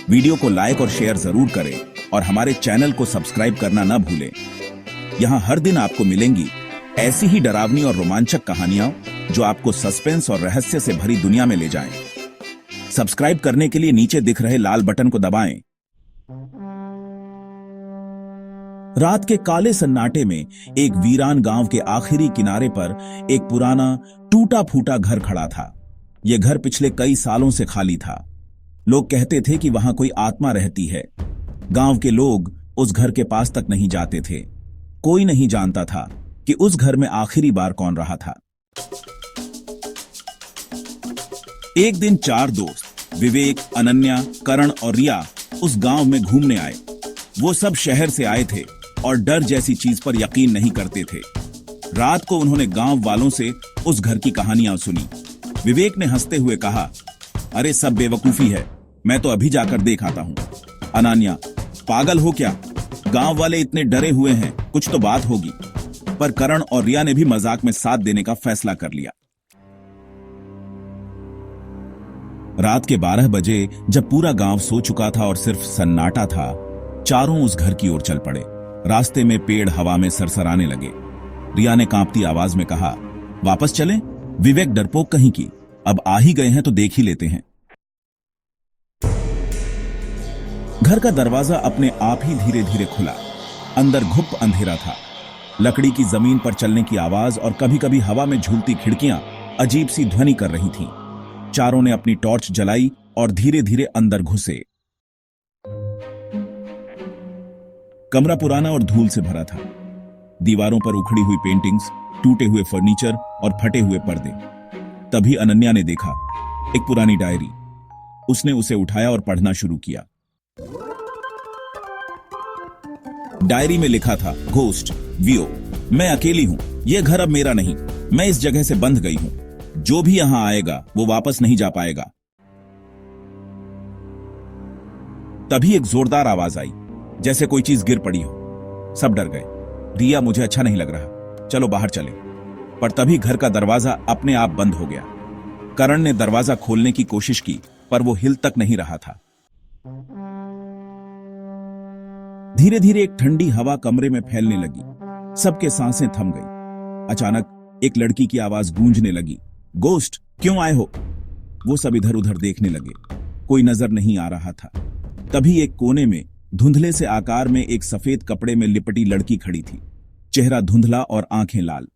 Video को like और share जरूर करें और हमारे चैनल को सब्सक्राइब करना न भूलें। यहाँ हर दिन आपको मिलेंगी ऐसी ही डरावनी और रोमांचक कहानियां जो आपको सस्पेंस और रहस्य से भरी दुनिया में ले जाएं। सब्सक्राइब करने के लिए नीचे दिख रहे लाल बटन को दबाएं। रात के काले सन्नाटे में एक वीरान गांव के आखिरी किनारे पर एक पुराना टूटा फूटा घर खड़ा था। यह घर पिछले कई सालों से खाली था। लोग कहते थे कि वहां कोई आत्मा रहती है। गांव के लोग उस घर के पास तक नहीं जाते थे। कोई नहीं जानता था कि उस घर में आखिरी बार कौन रहा था। एक दिन 4 दोस्त विवेक, अनन्या, करण और रिया उस गांव में घूमने आए। वो सब शहर से आए थे और डर जैसी चीज पर यकीन नहीं करते थे। रात को उन्होंने गांव वालों से उस घर की कहानियां सुनी। विवेक ने हंसते हुए कहा, अरे सब बेवकूफी है, मैं तो अभी जाकर देख आता हूं। अनन्या, पागल हो क्या? गांव वाले इतने डरे हुए हैं, कुछ तो बात होगी। पर करण और रिया ने भी मजाक में साथ देने का फैसला कर लिया। रात के 12 बजे जब पूरा गांव सो चुका था और सिर्फ सन्नाटा था, चारों उस घर की ओर चल पड़े। रास्ते में पेड़ हवा में सरसराने लगे। रिया ने कांपती आवाज में कहा, वापस चलें? विवेक डरपोक कहीं की, अब आ ही गए हैं तो देख ही लेते हैं। घर का दरवाजा अपने आप ही धीरे धीरे खुला। अंदर घुप अंधेरा था। लकड़ी की जमीन पर चलने की आवाज और कभी कभी हवा में झूलती खिड़कियां अजीब सी ध्वनि कर रही थीं। चारों ने अपनी टॉर्च जलाई और धीरे धीरे अंदर घुसे। कमरा पुराना और धूल से भरा था। दीवारों पर उखड़ी हुई पेंटिंग्स, टूटे हुए फर्नीचर और फटे हुए पर्दे। तभी अनन्या ने देखा एक पुरानी डायरी। उसने उसे उठाया और पढ़ना शुरू किया। डायरी में लिखा था, घोस्ट, वियो, मैं अकेली हूं, यह घर अब मेरा नहीं, मैं इस जगह से बंध गई हूं। जो भी यहां आएगा वो वापस नहीं जा पाएगा। तभी एक जोरदार आवाज आई, जैसे कोई चीज गिर पड़ी हो। सब डर गए। रिया, मुझे अच्छा नहीं लग रहा, चलो बाहर चले। पर तभी घर का दरवाजा अपने आप बंद हो गया। करण ने दरवाजा खोलने की कोशिश की, पर वो हिल तक नहीं रहा था। धीरे धीरे एक ठंडी हवा कमरे में फैलने लगी। सबके सांसें थम गई। अचानक एक लड़की की आवाज गूंजने लगी, गोस्ट, क्यों आए हो? वो सब इधर उधर देखने लगे। कोई नजर नहीं आ रहा था। तभी एक कोने में धुंधले से आकार में एक सफेद कपड़े में लिपटी लड़की खड़ी थी। चेहरा धुंधला और आंखें लाल।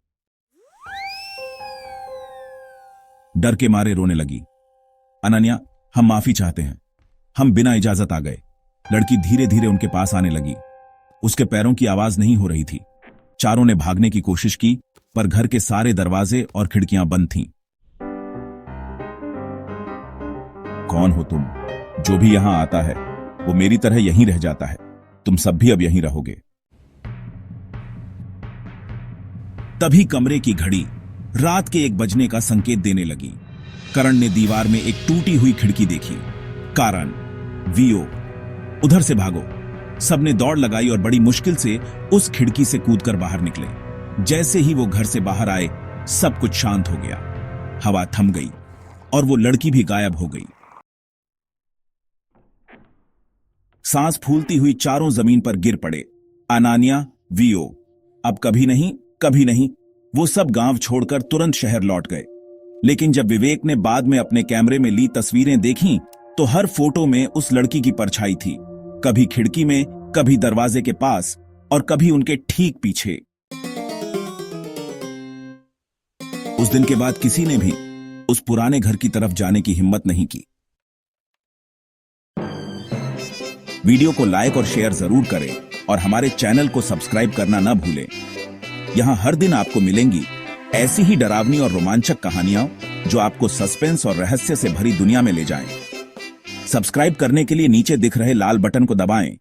डर के मारे रोने लगी। अनन्या, हम माफी चाहते हैं, हम बिना इजाजत आ गए। लड़की धीरे धीरे उनके पास आने लगी। उसके पैरों की आवाज नहीं हो रही थी। चारों ने भागने की कोशिश की, पर घर के सारे दरवाजे और खिड़कियां बंद थीं। कौन हो तुम? जो भी यहां आता है वो मेरी तरह यहीं रह जाता है। तुम सब भी अब यहीं रहोगे। तभी कमरे की घड़ी रात के 1 बजने का संकेत देने लगी। करण ने दीवार में एक टूटी हुई खिड़की देखी। कारण, वियो, उधर से भागो। सबने दौड़ लगाई और बड़ी मुश्किल से उस खिड़की से कूदकर बाहर निकले। जैसे ही वो घर से बाहर आए, सब कुछ शांत हो गया। हवा थम गई और वो लड़की भी गायब हो गई। सांस फूलती हुई चारों जमीन पर गिर पड़े। अनन्या, वियो, अब कभी नहीं, कभी नहीं। वो सब गांव छोड़कर तुरंत शहर लौट गए। लेकिन जब विवेक ने बाद में अपने कैमरे में ली तस्वीरें देखीं, तो हर फोटो में उस लड़की की परछाई थी, कभी खिड़की में, कभी दरवाजे के पास और कभी उनके ठीक पीछे। उस दिन के बाद किसी ने भी उस पुराने घर की तरफ जाने की हिम्मत नहीं की। वीडियो को लाइक और शेयर जरूर करें और हमारे चैनल को सब्सक्राइब करना न भूलें। यहां हर दिन आपको मिलेंगी ऐसी ही डरावनी और रोमांचक कहानियां जो आपको सस्पेंस और रहस्य से भरी दुनिया में ले जाएं। सब्सक्राइब करने के लिए नीचे दिख रहे लाल बटन को दबाएं